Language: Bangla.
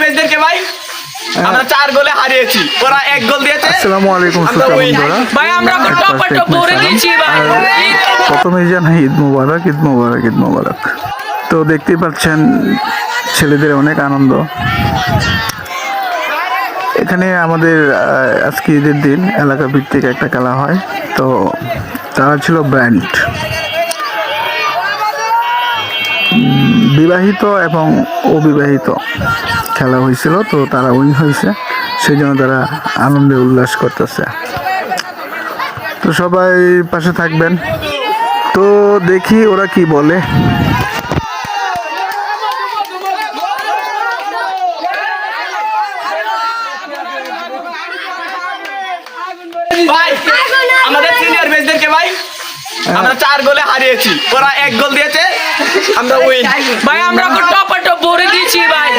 বেচদেরকে ভাই আমরা 4 গোলে হারিয়েছি, ওরা 1 গোল দিয়েছে। আসসালামু আলাইকুম বন্ধুরা, ভাই আমরা টপ ভরে দিয়েছি ভাই। প্রথমেই জানাই ঈদ মোবারক, ঈদ মোবারক, ঈদ মোবারক। তো দেখতেই পাচ্ছেন ছেলেদের অনেক আনন্দ এখানে। আমাদের আজকে ঈদের দিন এলাকা ভিত্তিক একটা খেলা হয়, তো তারা ছিল ব্র্যান্ড, বিবাহিত এবং অবিবাহিত খেলা হয়েছিল। তো তারা উইন হয়েছে, সেই জন্য তারা আনন্দে উল্লাস করতেছে। তো সবাই পাশে থাকবেন। তো দেখি ওরা কি বলে। ভাই আমাদের সিনিয়র বেচদেরকে ভাই আমরা 4 গোলে হারিয়েছি, ওরা 1 গোল দিয়েছে, আমরা উইন। ভাই আমরা টপ ভরে দিয়েছি ভাই।